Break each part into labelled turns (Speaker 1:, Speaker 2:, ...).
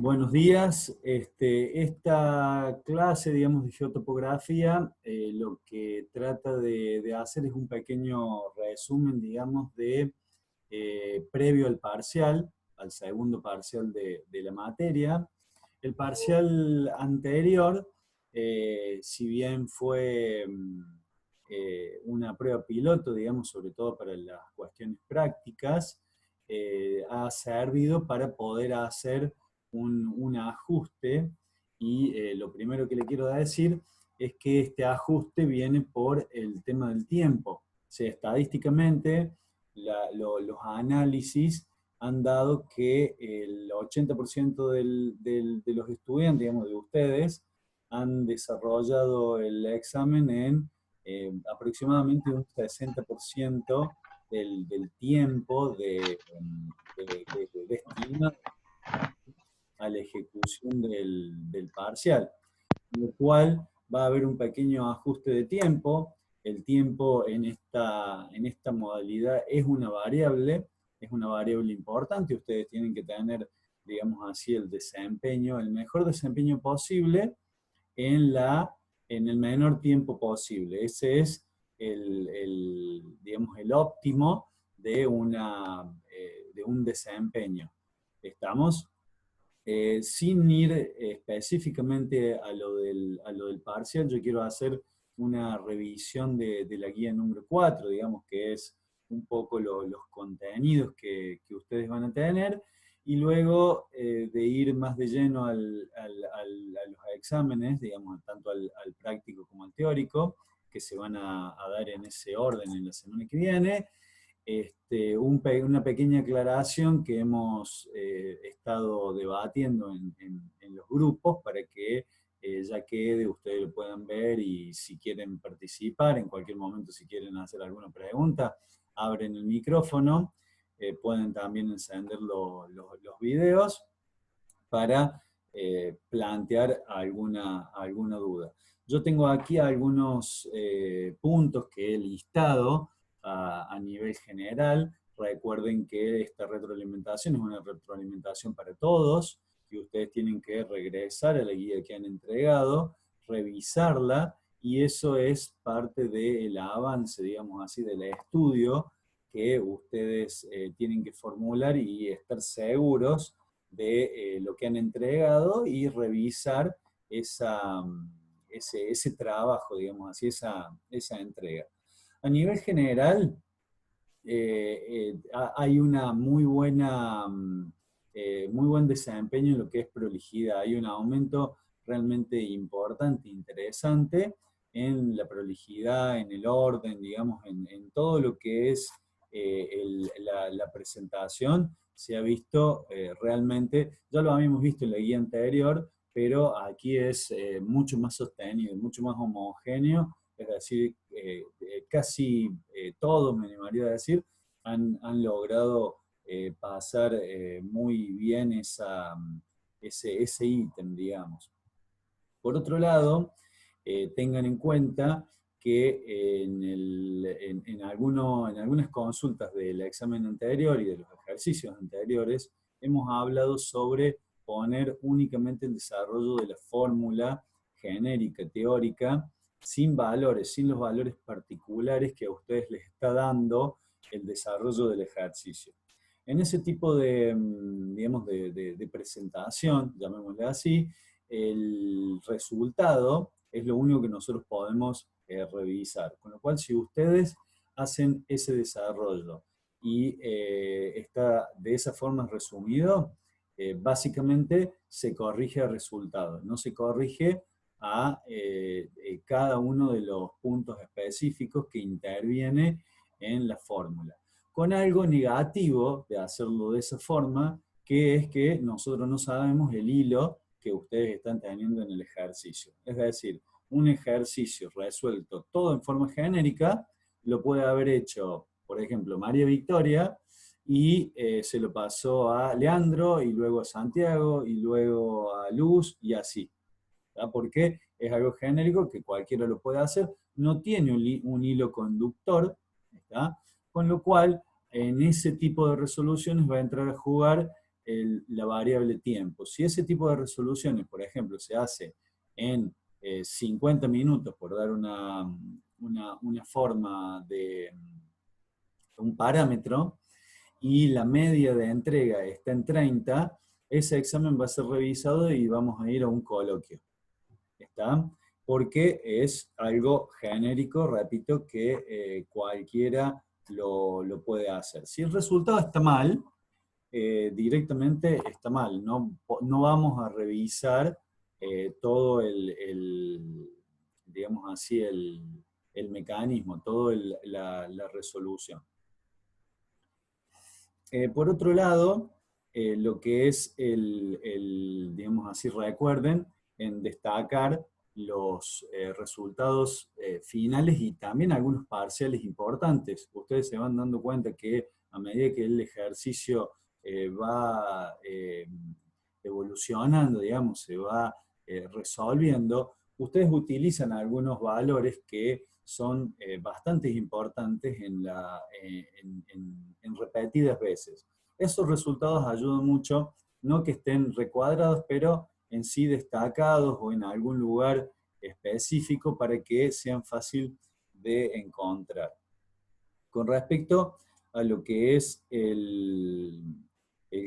Speaker 1: Buenos días. Esta clase, digamos, de geotopografía, lo que trata de hacer es un pequeño resumen, digamos, de previo al parcial, al segundo parcial de la materia. El parcial anterior, si bien fue una prueba piloto, digamos, sobre todo para las cuestiones prácticas, ha servido para poder hacer un ajuste y lo primero que le quiero decir es que este ajuste viene por el tema del tiempo. O sea, estadísticamente los análisis han dado que el 80% de los estudiantes, digamos, de ustedes, han desarrollado el examen en aproximadamente un 60% del tiempo de estima a la ejecución del parcial, lo cual va a haber un pequeño ajuste de tiempo. El tiempo en esta modalidad es una variable importante. Ustedes tienen que tener, digamos así, el desempeño, el mejor desempeño posible en, en el menor tiempo posible. Ese es digamos, el óptimo de un desempeño. ¿Estamos? Sin ir específicamente a lo del parcial, yo quiero hacer una revisión de la guía número 4, digamos, que es un poco los contenidos que ustedes van a tener, y luego de ir más de lleno a los exámenes, digamos, tanto al práctico como al teórico, que se van a dar en ese orden en la semana que viene. Una pequeña aclaración que hemos estado debatiendo en los grupos para que ya quede, ustedes lo puedan ver y si quieren participar, en cualquier momento si quieren hacer alguna pregunta, abren el micrófono, pueden también encender los videos para plantear alguna duda. Yo tengo aquí algunos puntos que he listado a nivel general. Recuerden que esta retroalimentación es una retroalimentación para todos, que ustedes tienen que regresar a la guía que han entregado, revisarla, y eso es parte del avance, digamos así, del estudio que ustedes tienen que formular y estar seguros de lo que han entregado y revisar ese trabajo, digamos así, esa entrega. A nivel general, hay una muy buen desempeño en lo que es prolijidad. Hay un aumento realmente importante, interesante en la prolijidad, en el orden, digamos, en todo lo que es la presentación. Se ha visto realmente, ya lo habíamos visto en la guía anterior, pero aquí es mucho más sostenido, mucho más homogéneo, es decir, casi todos, me animaría a decir, han logrado pasar muy bien ese ítem, digamos. Por otro lado, tengan en cuenta que en algunas consultas del examen anterior y de los ejercicios anteriores, hemos hablado sobre poner únicamente el desarrollo de la fórmula genérica, teórica, sin valores, sin los valores particulares que a ustedes les está dando el desarrollo del ejercicio. En ese tipo digamos, de presentación, llamémosle así, el resultado es lo único que nosotros podemos revisar. Con lo cual, si ustedes hacen ese desarrollo y está de esa forma resumido, básicamente se corrige el resultado, no se corrige a cada uno de los puntos específicos que interviene en la fórmula. Con algo negativo de hacerlo de esa forma, que es que nosotros no sabemos el hilo que ustedes están teniendo en el ejercicio. Es decir, un ejercicio resuelto todo en forma genérica, lo puede haber hecho, por ejemplo, María Victoria, y se lo pasó a Leandro, y luego a Santiago, y luego a Luz, y así. ¿Tá? Porque es algo genérico que cualquiera lo puede hacer, no tiene un hilo conductor, ¿tá? Con lo cual en ese tipo de resoluciones va a entrar a jugar la variable tiempo. Si ese tipo de resoluciones, por ejemplo, se hace en 50 minutos, por dar una forma de un parámetro, y la media de entrega está en 30, ese examen va a ser revisado y vamos a ir a un coloquio. ¿Está? Porque es algo genérico, repito, que cualquiera lo puede hacer. Si el resultado está mal, directamente está mal. No vamos a revisar todo digamos así, el mecanismo, toda la resolución. Por otro lado, lo que es digamos así, recuerden en destacar los resultados finales y también algunos parciales importantes. Ustedes se van dando cuenta que a medida que el ejercicio va evolucionando, digamos, se va resolviendo, ustedes utilizan algunos valores que son bastante importantes en repetidas veces. Esos resultados ayudan mucho, no que estén recuadrados, pero en sí destacados o en algún lugar específico para que sean fácil de encontrar. Con respecto a lo que es el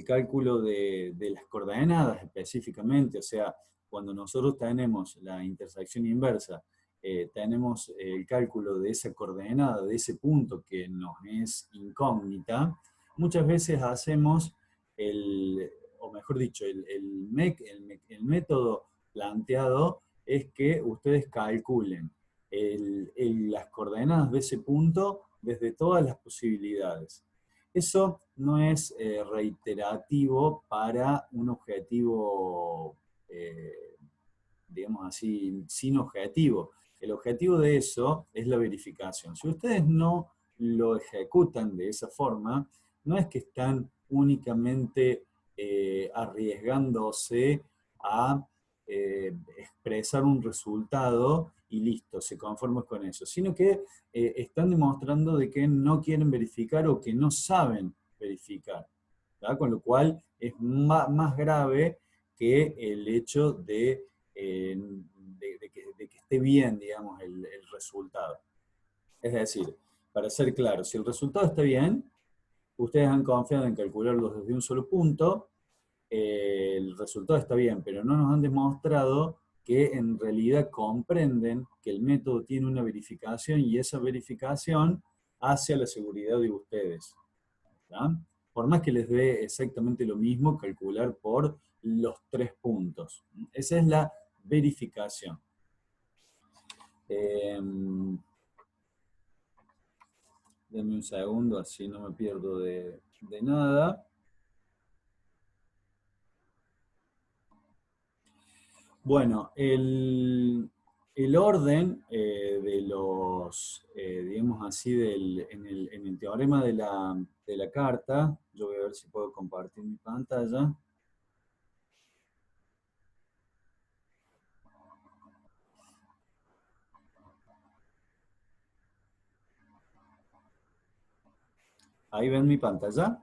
Speaker 1: cálculo de las coordenadas específicamente, o sea, cuando nosotros tenemos la intersección inversa, tenemos el cálculo de esa coordenada, de ese punto que nos es incógnita, muchas veces hacemos o mejor dicho, el método planteado es que ustedes calculen las coordenadas de ese punto desde todas las posibilidades. Eso no es reiterativo para un objetivo, digamos así, sin objetivo. El objetivo de eso es la verificación. Si ustedes no lo ejecutan de esa forma, no es que están únicamente arriesgándose a expresar un resultado y listo, se conforman con eso, sino que están demostrando de que no quieren verificar o que no saben verificar, ¿verdad? Con lo cual es más grave que el hecho de que esté bien, digamos, el resultado. Es decir, para ser claro, si el resultado está bien, ustedes han confiado en calcularlos desde un solo punto, el resultado está bien, pero no nos han demostrado que en realidad comprenden que el método tiene una verificación y esa verificación hace a la seguridad de ustedes, ¿tá? Por más que les dé exactamente lo mismo calcular por los 3 puntos. Esa es la verificación. Denme un segundo, así no me pierdo de nada. Bueno, el orden de los, digamos así, en el teorema de la carta, yo voy a ver si puedo compartir mi pantalla. Ahí ven mi pantalla.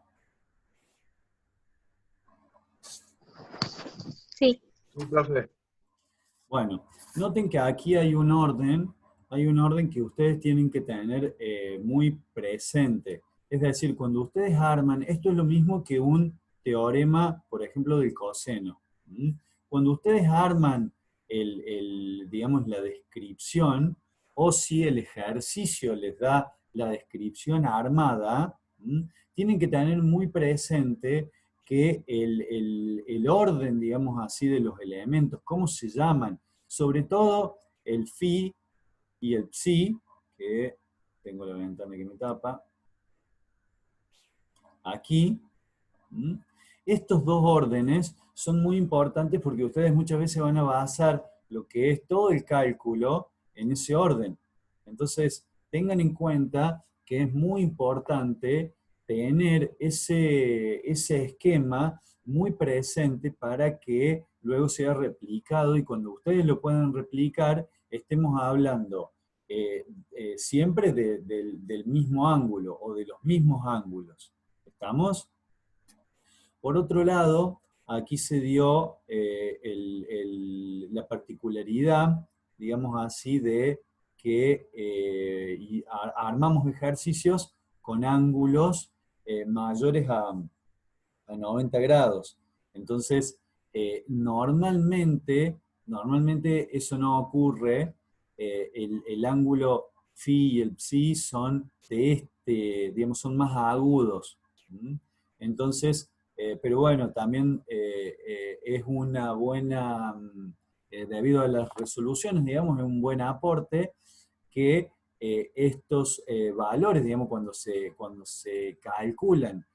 Speaker 2: Sí.
Speaker 3: Sí, profe.
Speaker 1: Bueno, noten que aquí hay un orden que ustedes tienen que tener muy presente. Es decir, cuando ustedes arman, esto es lo mismo que un teorema, por ejemplo, del coseno. ¿Mm? Cuando ustedes arman digamos, la descripción, o si el ejercicio les da la descripción armada, ¿mm? Tienen que tener muy presente que el orden, digamos así, de los elementos, cómo se llaman, sobre todo el phi y el psi, que tengo la ventana que me tapa, aquí, estos dos órdenes son muy importantes porque ustedes muchas veces van a basar lo que es todo el cálculo en ese orden. Entonces, tengan en cuenta que es muy importante tener ese esquema muy presente para que luego sea replicado y cuando ustedes lo puedan replicar, estemos hablando siempre del mismo ángulo o de los mismos ángulos. ¿Estamos? Por otro lado, aquí se dio la particularidad, digamos así, de que armamos ejercicios con ángulos mayores a 90 grados. Entonces, normalmente eso no ocurre. El ángulo phi y el psi son digamos, son más agudos. ¿Mm? Entonces, pero bueno, también es una buena, debido a las resoluciones, digamos, es un buen aporte que estos valores, digamos, cuando se calculan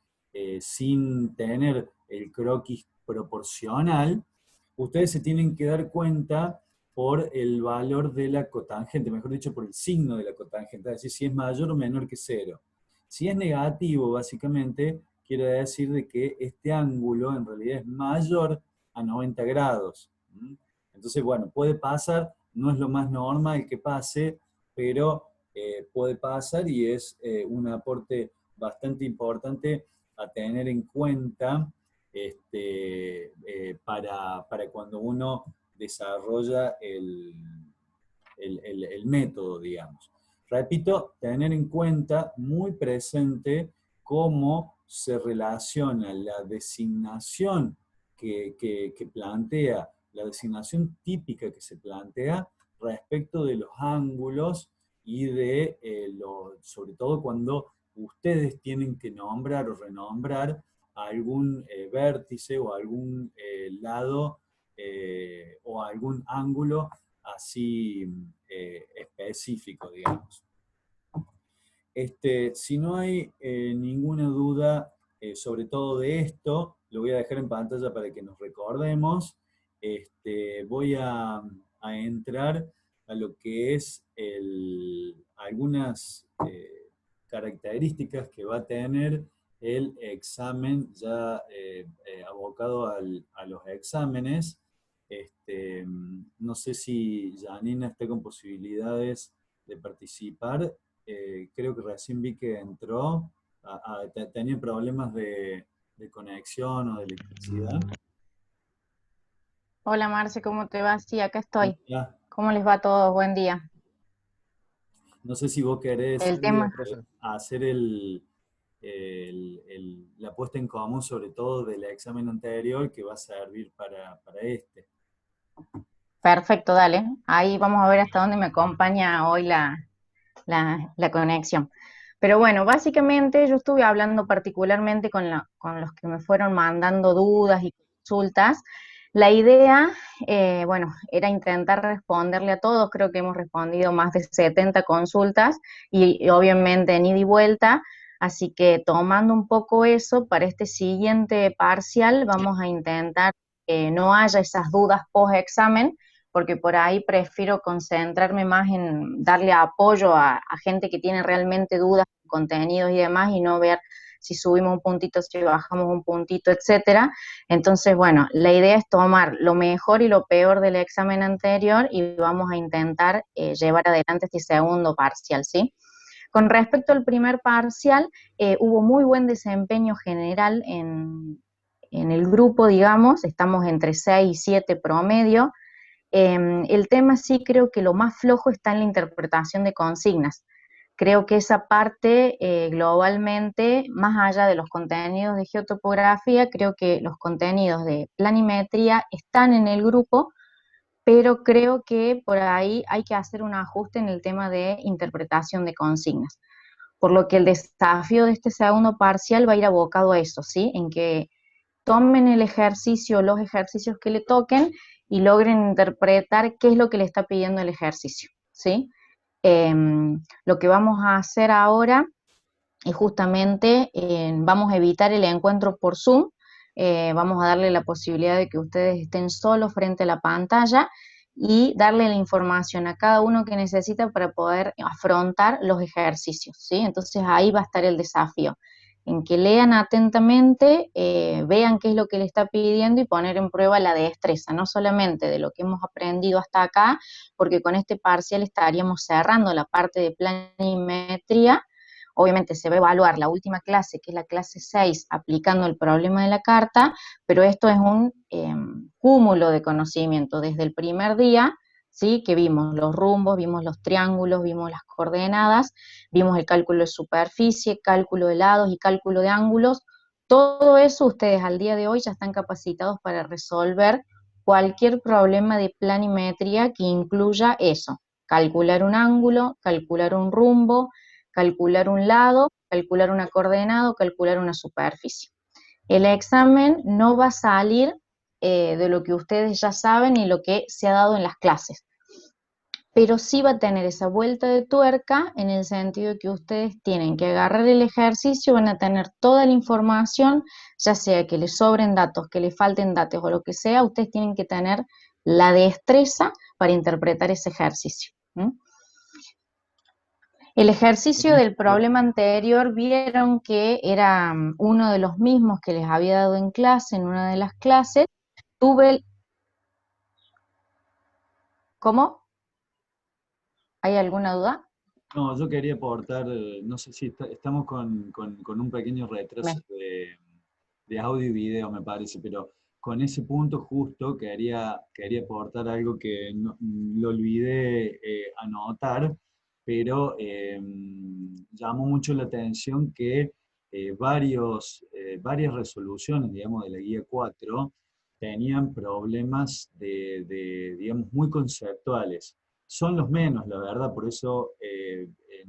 Speaker 1: sin tener el croquis proporcional, ustedes se tienen que dar cuenta por el valor de la cotangente, mejor dicho, por el signo de la cotangente, es decir, si es mayor o menor que cero. Si es negativo, básicamente, quiere decir de que este ángulo en realidad es mayor a 90 grados. Entonces, bueno, puede pasar, no es lo más normal que pase, pero puede pasar y es un aporte bastante importante a tener en cuenta para cuando uno desarrolla el método, digamos. Repito, tener en cuenta muy presente cómo se relaciona la designación que plantea, la designación típica que se plantea respecto de los ángulos y de, sobre todo cuando ustedes tienen que nombrar o renombrar algún vértice o algún lado o algún ángulo así específico, digamos. Si no hay ninguna duda sobre todo de esto, lo voy a dejar en pantalla para que nos recordemos. Voy a entrar a lo que es algunas características que va a tener el examen ya abocado a los exámenes. No sé si Janina está con posibilidades de participar. Creo que recién vi que entró. Tenía problemas de conexión o de electricidad.
Speaker 2: Hola Marce, ¿cómo te va? Sí, acá estoy.
Speaker 1: Hola.
Speaker 2: ¿Cómo les va a todos? Buen día.
Speaker 1: No sé si vos querés
Speaker 2: El tema,
Speaker 1: hacer la puesta en común, sobre todo del examen anterior, que va a servir para este.
Speaker 2: perfecto, dale. Ahí vamos a ver hasta dónde me acompaña hoy la conexión. Pero bueno, básicamente yo estuve hablando particularmente con los que me fueron mandando dudas y consultas. La idea, bueno, era intentar responderle a todos. Creo que hemos respondido más de 70 consultas y obviamente en ida y vuelta. Así que tomando un poco eso, para este siguiente parcial vamos a intentar que no haya esas dudas post examen, porque por ahí prefiero concentrarme más en darle apoyo a gente que tiene realmente dudas, contenidos y demás, y no ver si subimos un puntito, si bajamos un puntito, etcétera. Entonces, bueno, la idea es tomar lo mejor y lo peor del examen anterior y vamos a intentar llevar adelante este segundo parcial, ¿sí? Con respecto al primer parcial, hubo muy buen desempeño general en el grupo, digamos, estamos entre 6 y 7 promedio. El tema sí creo que lo más flojo está en la interpretación de consignas. Creo que esa parte globalmente, más allá de los contenidos de geotopografía, creo que los contenidos de planimetría están en el grupo, pero creo que por ahí hay que hacer un ajuste en el tema de interpretación de consignas. Por lo que el desafío de este segundo parcial va a ir abocado a eso, ¿sí? En que tomen el ejercicio, los ejercicios que le toquen y logren interpretar qué es lo que le está pidiendo el ejercicio, ¿sí? Lo que vamos a hacer ahora es justamente, vamos a evitar el encuentro por Zoom, vamos a darle la posibilidad de que ustedes estén solos frente a la pantalla y darle la información a cada uno que necesita para poder afrontar los ejercicios, ¿sí? Entonces ahí va a estar el desafío, en que lean atentamente, vean qué es lo que le está pidiendo y poner en prueba la destreza, no solamente de lo que hemos aprendido hasta acá, porque con este parcial estaríamos cerrando la parte de planimetría. obviamente se va a evaluar la última clase, que es la clase 6, aplicando el problema de la carta, pero esto es un cúmulo de conocimiento desde el primer día, ¿sí? Que vimos los rumbos, vimos los triángulos, vimos las coordenadas, vimos el cálculo de superficie, cálculo de lados y cálculo de ángulos. Todo eso ustedes al día de hoy ya están capacitados para resolver cualquier problema de planimetría que incluya eso, calcular un ángulo, calcular un rumbo, calcular un lado, calcular una coordenada o calcular una superficie. El examen no va a salir de lo que ustedes ya saben y lo que se ha dado en las clases, pero sí va a tener esa vuelta de tuerca en el sentido de que ustedes tienen que agarrar el ejercicio, van a tener toda la información, ya sea que les sobren datos, que les falten datos o lo que sea, ustedes tienen que tener la destreza para interpretar ese ejercicio. El ejercicio del problema anterior, vieron que era uno de los mismos que les había dado en clase, en una de las clases. ¿Cómo? ¿Hay alguna duda?
Speaker 1: No, yo quería aportar, no sé si estamos con un pequeño retraso de audio y video, me parece, pero con ese punto justo quería aportar algo que lo olvidé anotar, pero llamó mucho la atención que varias resoluciones, digamos, de la guía 4 tenían problemas digamos, muy conceptuales. Son los menos, la verdad, por eso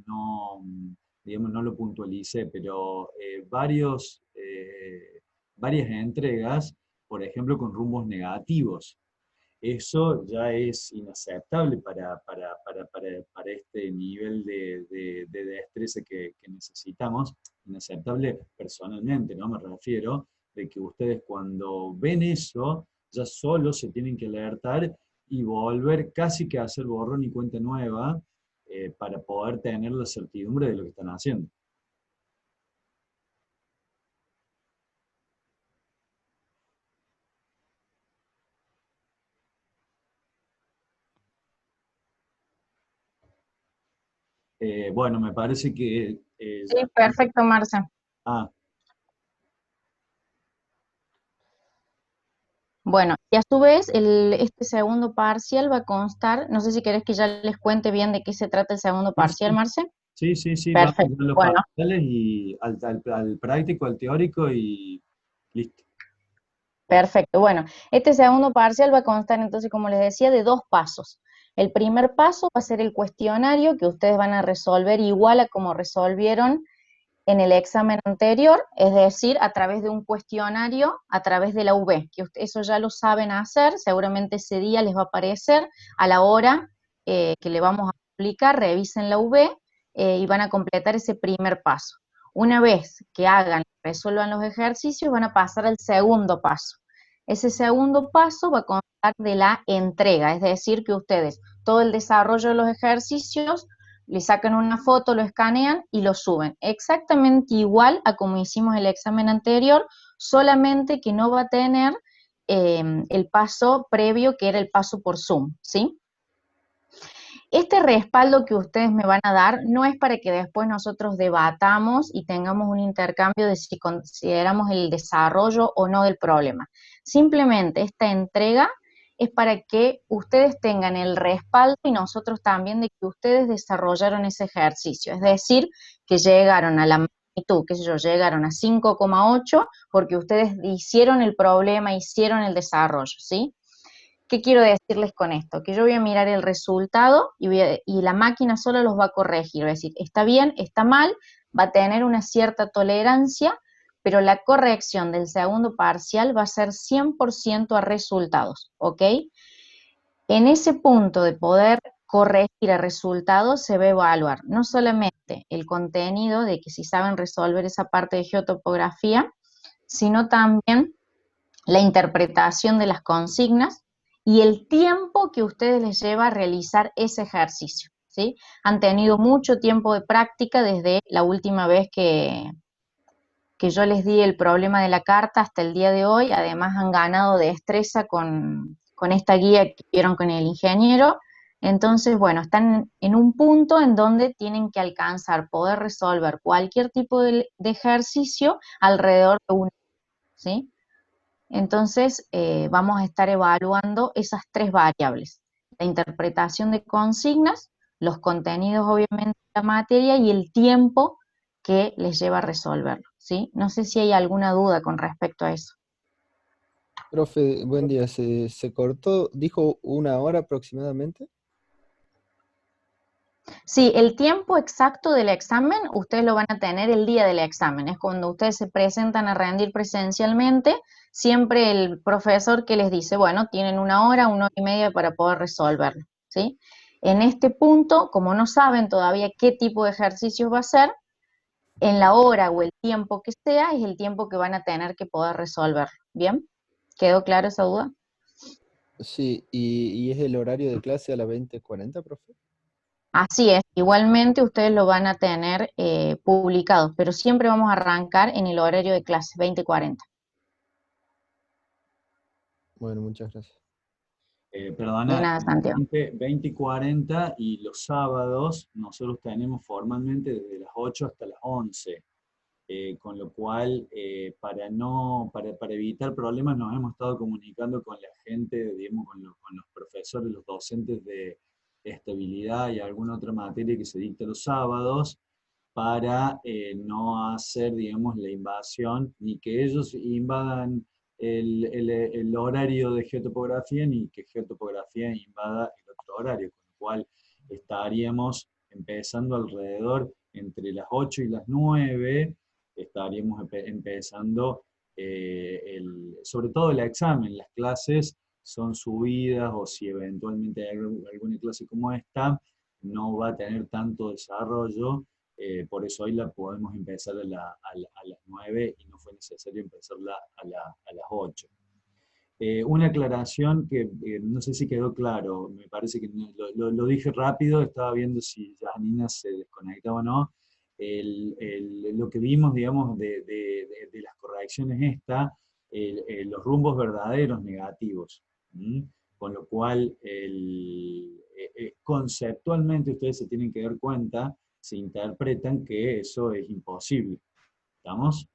Speaker 1: no, digamos, no lo puntualicé, pero varias entregas, por ejemplo, con rumbos negativos. Eso ya es inaceptable para este nivel de destreza que necesitamos, inaceptable personalmente, ¿no? Me refiero de que ustedes cuando ven eso, ya solo se tienen que alertar y volver casi que a hacer borrón y cuenta nueva para poder tener la certidumbre de lo que están haciendo. Bueno, me parece que
Speaker 2: Sí,
Speaker 1: ya...
Speaker 2: perfecto, Marcia.
Speaker 1: Ah,
Speaker 2: Bueno, y a su vez, este segundo parcial va a constar, no sé si querés que ya les cuente bien de qué se trata el segundo
Speaker 1: sí,
Speaker 2: parcial, Marce.
Speaker 1: sí, vamos
Speaker 2: Perfecto.
Speaker 1: a los
Speaker 2: Bueno,
Speaker 1: parciales y al práctico, al teórico y listo.
Speaker 2: perfecto. Bueno, este segundo parcial va a constar entonces, como les decía, de dos pasos. El primer paso va a ser el cuestionario que ustedes van a resolver igual a como resolvieron en el examen anterior, es decir, a través de un cuestionario, a través de la UV, que eso ya lo saben hacer, seguramente ese día les va a aparecer a la hora que le vamos a aplicar, revisen la UV y van a completar ese primer paso. Una vez que hagan, resuelvan los ejercicios, van a pasar al segundo paso. Ese segundo paso va a constar de la entrega, es decir, que ustedes todo el desarrollo de los ejercicios le sacan una foto, lo escanean y lo suben. Exactamente igual a como hicimos el examen anterior, solamente que no va a tener el paso previo, que era el paso por Zoom, ¿sí? Este respaldo que ustedes me van a dar no es para que después nosotros debatamos y tengamos un intercambio de si consideramos el desarrollo o no del problema. Simplemente esta entrega es para que ustedes tengan el respaldo y nosotros también de que ustedes desarrollaron ese ejercicio. Es decir, que llegaron a la magnitud, qué sé yo, llegaron a 5,8 porque ustedes hicieron el problema, hicieron el desarrollo, ¿sí? ¿Qué quiero decirles con esto? Que yo voy a mirar el resultado y la máquina solo los va a corregir, va a decir, está bien, está mal, va a tener una cierta tolerancia, pero la corrección del segundo parcial va a ser 100% a resultados, ¿ok? En ese punto de poder corregir a resultados se va a evaluar no solamente el contenido de que si saben resolver esa parte de geotopografía, sino también la interpretación de las consignas y el tiempo que a ustedes les lleva a realizar ese ejercicio, ¿sí? Han tenido mucho tiempo de práctica desde la última vez que yo les di el problema de la carta hasta el día de hoy, además han ganado destreza con esta guía que vieron con el ingeniero, Entonces, bueno, están en un punto en donde tienen que alcanzar, poder resolver cualquier tipo de ejercicio alrededor de una, ¿sí? Entonces, vamos a estar evaluando esas tres variables: la interpretación de consignas, los contenidos, obviamente, de la materia y el tiempo que les lleva a resolverlo, ¿sí? No sé si hay alguna duda con respecto a eso.
Speaker 3: Profe, buen día. Se cortó, dijo 1 hora aproximadamente.
Speaker 2: Sí, el tiempo exacto del examen ustedes lo van a tener el día del examen. Es cuando ustedes se presentan a rendir presencialmente, siempre el profesor que les dice, bueno, tienen 1 y media para poder resolverlo, ¿sí? En este punto, como no saben todavía qué tipo de ejercicios va a ser, en la hora o el tiempo que sea, es el tiempo que van a tener que poder resolverlo. ¿Bien? ¿Quedó claro esa duda?
Speaker 3: Sí, y es el horario de clase a las 20:40, profe.
Speaker 2: Así es, igualmente ustedes lo van a tener publicado, pero siempre vamos a arrancar en el horario de clase, 20:40.
Speaker 3: Bueno, muchas gracias.
Speaker 2: De
Speaker 1: Perdona,
Speaker 2: nada, Santiago.
Speaker 1: 20 y 40 y los sábados nosotros tenemos formalmente desde las 8 hasta las 11. Con lo cual, para evitar problemas, nos hemos estado comunicando con la gente, digamos, con los profesores, los docentes de estabilidad y alguna otra materia que se dicta los sábados, para no hacer, digamos, la invasión, ni que ellos invadan el horario de geotopografía, ni que geotopografía invada el otro horario, con lo cual estaríamos empezando alrededor entre las 8 y las 9, estaríamos empezando, sobre todo el examen. Las clases son subidas, o si eventualmente hay alguna clase como esta, no va a tener tanto desarrollo, por eso hoy la podemos empezar a las 9 y no fue necesario empezarla a las 8. Una aclaración que no sé si quedó claro, me parece que lo dije rápido, estaba viendo si Janina se desconectaba o no. Lo que vimos, digamos, de las correcciones los rumbos verdaderos negativos. ¿Mm? Con lo cual, conceptualmente ustedes se tienen que dar cuenta, se interpretan que eso es imposible. ¿Estamos?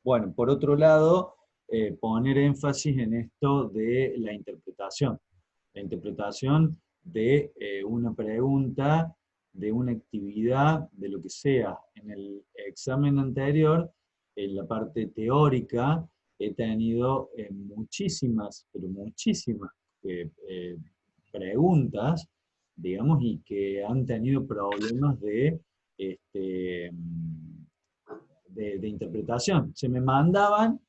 Speaker 1: Bueno, por otro lado, poner énfasis en esto de la interpretación. La interpretación de una pregunta, de una actividad, de lo que sea. En el examen anterior, en la parte teórica, he tenido muchísimas, pero muchísimas preguntas, digamos, y que han tenido problemas este, de interpretación. Se me mandaban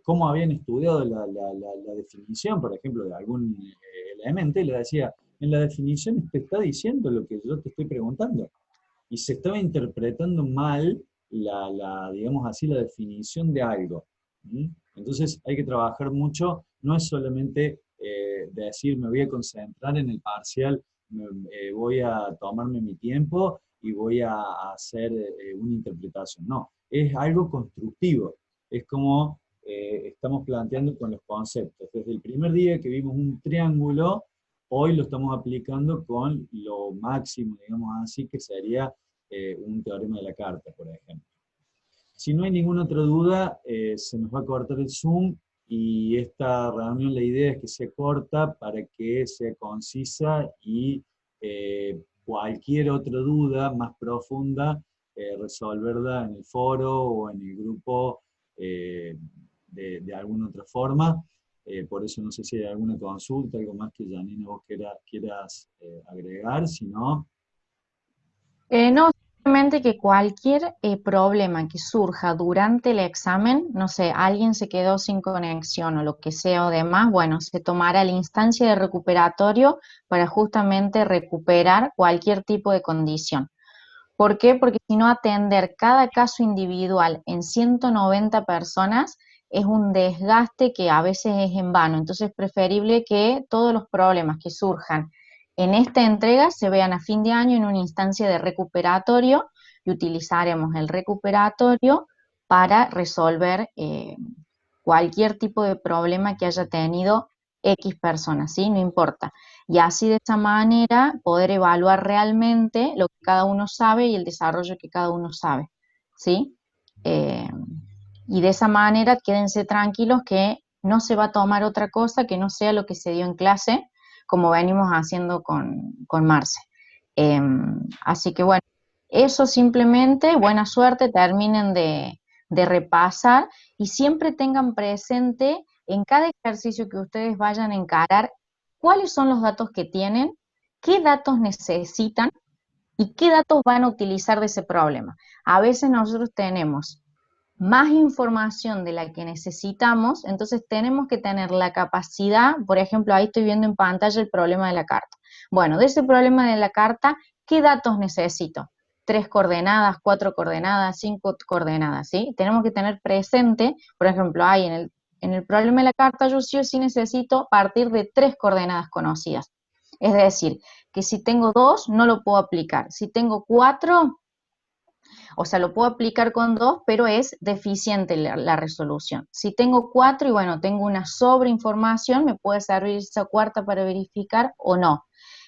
Speaker 1: cómo habían estudiado la definición, por ejemplo, de algún elemento, y le decía, en la definición te está diciendo lo que yo te estoy preguntando. Y se estaba interpretando mal digamos así, la definición de algo. ¿Mm? Entonces hay que trabajar mucho, no es solamente decir me voy a concentrar en el parcial, voy a tomarme mi tiempo y voy a hacer una interpretación. No, es algo constructivo. Es como estamos planteando con los conceptos. Desde el primer día que vimos un triángulo, hoy lo estamos aplicando con lo máximo, digamos así, que sería un teorema de la carta, por ejemplo. Si no hay ninguna otra duda, se nos va a cortar el Zoom, y esta reunión, la idea es que sea corta para que sea concisa, y cualquier otra duda más profunda, resolverla en el foro o en el grupo de alguna otra forma. Por eso no sé si hay alguna consulta, algo más que Janina vos quieras agregar, si no...
Speaker 2: No, simplemente que cualquier problema que surja durante el examen, no sé, alguien se quedó sin conexión o lo que sea o demás, bueno, se tomará la instancia de recuperatorio para justamente recuperar cualquier tipo de condición. ¿Por qué? Porque si no, atender cada caso individual en 190 personas es un desgaste que a veces es en vano. Entonces es preferible que todos los problemas que surjan en esta entrega se vean a fin de año en una instancia de recuperatorio, y utilizaremos el recuperatorio para resolver cualquier tipo de problema que haya tenido X personas, ¿sí? No importa. Y así de esa manera poder evaluar realmente lo que cada uno sabe y el desarrollo que cada uno sabe, ¿sí? Eh, y de esa manera quédense tranquilos que no se va a tomar otra cosa que no sea lo que se dio en clase, como venimos haciendo con Marce. Eh, Así que bueno, eso simplemente, buena suerte, terminen de repasar y siempre tengan presente en cada ejercicio que ustedes vayan a encarar cuáles son los datos que tienen, qué datos necesitan y qué datos van a utilizar de ese problema. A veces nosotros tenemos más información de la que necesitamos, entonces tenemos que tener la capacidad, por ejemplo, ahí estoy viendo en pantalla el problema de la carta. Bueno, de ese problema de la carta, ¿qué datos necesito? 3 coordenadas, 4 coordenadas, 5 coordenadas, ¿sí? Tenemos que tener presente, por ejemplo, ahí en el problema de la carta yo sí o sí necesito partir de 3 coordenadas conocidas. Es decir, que si tengo 2 no lo puedo aplicar. Si tengo 4, o sea, lo puedo aplicar con 2, pero es deficiente la resolución. Si tengo 4 y bueno, tengo una sobreinformación, me puede servir esa cuarta para verificar o no.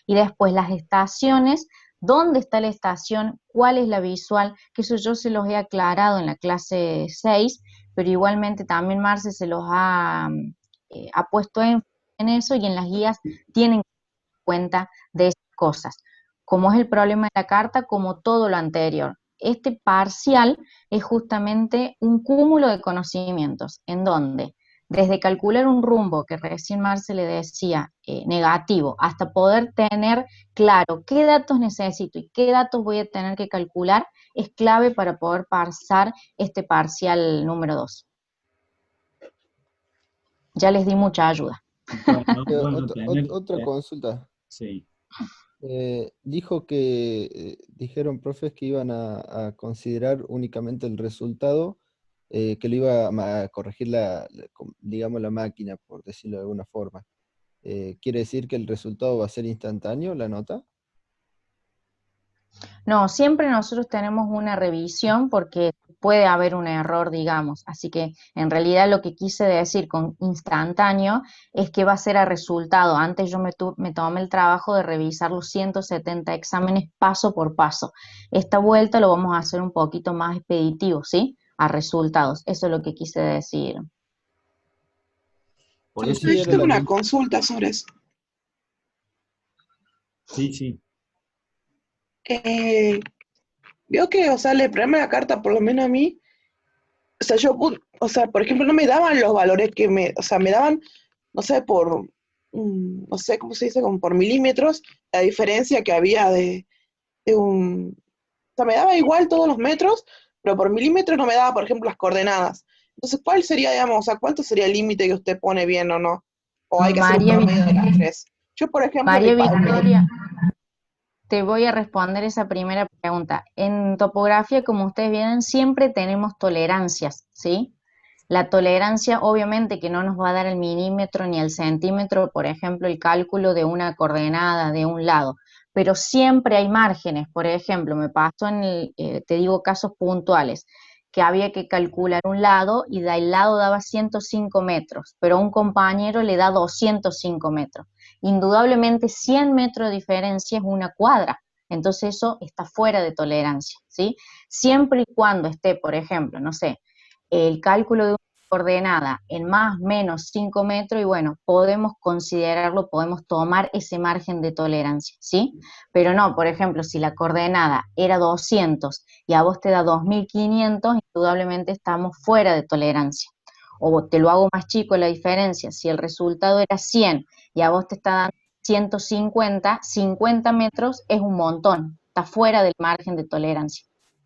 Speaker 2: Y después las estaciones, ¿dónde está la estación? ¿Cuál es la visual? Que eso yo se los he aclarado en la clase 6, pero igualmente también Marce se los ha puesto en eso y en las guías tienen cuenta de esas cosas, como es el problema de la carta, como todo lo anterior. Este parcial es justamente un cúmulo de conocimientos, en donde desde calcular un rumbo, que recién Marce le decía, negativo, hasta poder tener claro qué datos necesito y qué datos voy a tener que calcular, es clave para poder pasar este parcial número 2. Ya les di mucha ayuda.
Speaker 1: Bueno, bueno,
Speaker 3: Otra consulta.
Speaker 1: sí.
Speaker 3: Dijo que dijeron profes que iban a considerar únicamente el resultado, que lo iba a corregir digamos, la máquina, por decirlo de alguna forma. ¿Quiere decir que el resultado va a ser instantáneo, la nota?
Speaker 2: No, siempre nosotros tenemos una revisión porque puede haber un error, digamos. Así que en realidad lo que quise decir con instantáneo es que va a ser a resultado. Antes yo me tomé el trabajo de revisar los 170 exámenes paso por paso. Esta vuelta lo vamos a hacer un poquito más expeditivo, ¿sí? A resultados. Eso es lo que quise decir.
Speaker 1: Por eso,
Speaker 3: Sí,
Speaker 4: Yo
Speaker 3: era
Speaker 4: tengo
Speaker 3: la
Speaker 4: una
Speaker 3: misma.
Speaker 4: consulta sobre eso.
Speaker 1: sí, sí.
Speaker 4: Eh, Veo que, o sea, el problema de la carta, por lo menos a mí, o sea, o sea, por ejemplo, no me daban los valores o sea, me daban, no sé, no sé cómo se dice, como por milímetros, la diferencia que había o sea, me daba igual todos los metros, pero por milímetros no me daba, por ejemplo, las coordenadas. Entonces, ¿cuál sería, digamos, o sea, cuánto sería el límite que usted pone bien o no? O hay que hacer un
Speaker 2: María,
Speaker 4: promedio de las tres. Yo, por ejemplo,
Speaker 2: María Victoria, te voy a responder esa primera pregunta. En topografía, como ustedes vienen, siempre tenemos tolerancias, ¿sí? La tolerancia, obviamente, que no nos va a dar el milímetro ni el centímetro, por ejemplo, el cálculo de una coordenada de un lado, pero siempre hay márgenes. Por ejemplo, me pasó te digo, casos puntuales, que había que calcular un lado y del lado daba 105 metros, pero un compañero le da 205 metros. Indudablemente 100 metros de diferencia es una cuadra, entonces eso está fuera de tolerancia, ¿sí? Siempre y cuando esté, por ejemplo, no sé, el cálculo de una coordenada en más o menos 5 metros y bueno, podemos considerarlo, podemos tomar ese margen de tolerancia, ¿sí? Pero no, por ejemplo, si la coordenada era 200 y a vos te da 2500, indudablemente estamos fuera de tolerancia. O te lo hago más chico la diferencia, si el resultado era 100 y a vos te está dando 150, 50 metros es un montón, está fuera del margen de tolerancia.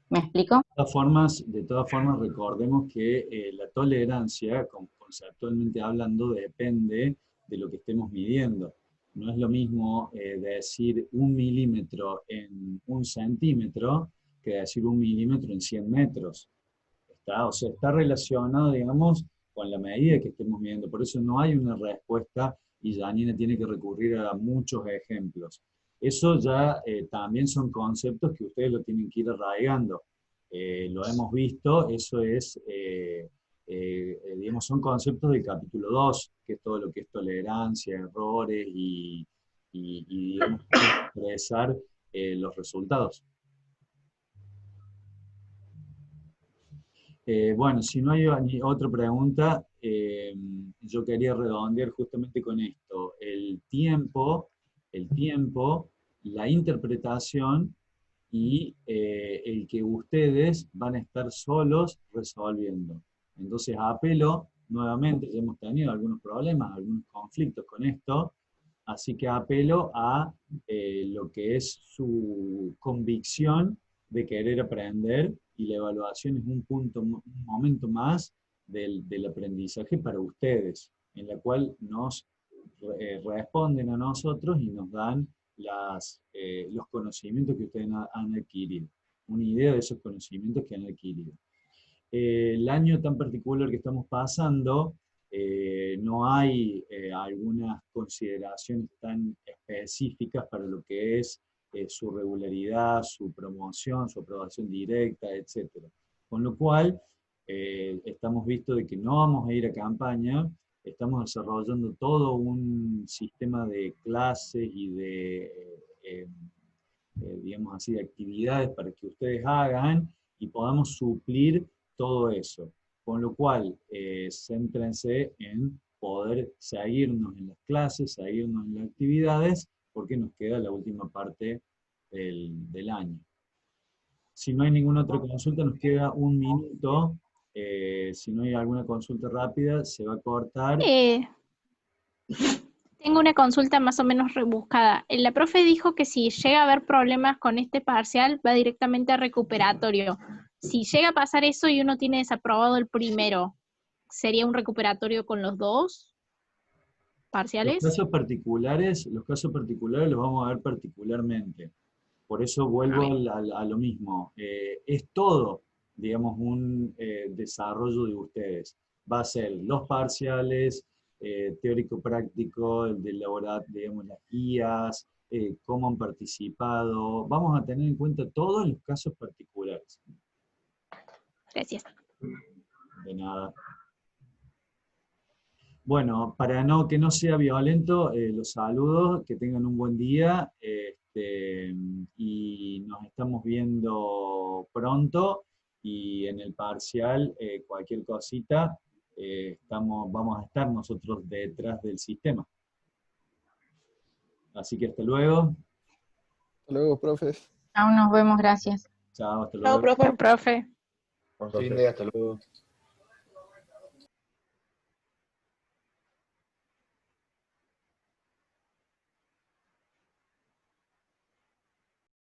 Speaker 2: ¿Me explico?
Speaker 1: De todas formas, recordemos que la tolerancia, conceptualmente hablando, depende de lo que estemos midiendo. No es lo mismo decir 1 milímetro en 1 centímetro que decir 1 milímetro en 100 metros. O sea, está relacionado, digamos, con la medida que estemos midiendo. Por eso no hay una respuesta y Janine tiene que recurrir a muchos ejemplos. Eso ya también son conceptos que ustedes lo tienen que ir arraigando. Lo hemos visto, eso es, digamos, son conceptos del capítulo 2, que es todo lo que es tolerancia. tolerancia, errores y digamos, expresar los resultados. Bueno, si no hay otra pregunta, yo quería redondear justamente con esto. El tiempo, la interpretación y el que ustedes van a estar solos resolviendo. Entonces apelo, nuevamente, ya hemos tenido algunos problemas, algunos conflictos con esto, así que apelo a lo que es su convicción de querer aprender, y la evaluación es un momento más del aprendizaje para ustedes, en la cual nos responden a nosotros y nos dan los conocimientos que ustedes han adquirido, una idea de esos conocimientos que han adquirido. El año tan particular que estamos pasando, no hay algunas consideraciones tan específicas para lo que es su regularidad, su promoción, su aprobación directa, etc. Con lo cual, estamos visto de que no vamos a ir a campaña, estamos desarrollando todo un sistema de clases y de, digamos así, de actividades para que ustedes hagan y podamos suplir todo eso. Con lo cual, céntrense en poder seguirnos en las clases, seguirnos en las actividades, porque nos queda la última parte del año. Si no hay ninguna otra consulta, nos queda un minuto. Si no hay alguna consulta rápida, se va a cortar.
Speaker 5: Tengo una consulta más o menos rebuscada. La profe dijo que si llega a haber problemas con este parcial, va directamente a recuperatorio. Si llega a pasar eso y uno tiene desaprobado el primero, ¿sería un recuperatorio con los dos parciales?
Speaker 1: Los casos particulares los vamos a ver particularmente. Por eso vuelvo a lo mismo. Es todo, digamos, un desarrollo de ustedes. Va a ser los parciales, teórico-práctico, el de elaborar, digamos, las guías, cómo han participado. Vamos a tener en cuenta todos los casos particulares.
Speaker 5: Gracias.
Speaker 1: De nada. Bueno, para que no sea violento, los saludo, que tengan un buen día, y nos estamos viendo pronto, y en el parcial, cualquier cosita, vamos a estar nosotros detrás del sistema. Así que hasta luego.
Speaker 3: Hasta luego, profes.
Speaker 2: Aún nos vemos, gracias.
Speaker 1: Chao, hasta
Speaker 4: Chao,
Speaker 1: luego.
Speaker 4: profe.
Speaker 5: Profe.
Speaker 6: Fin de, hasta luego.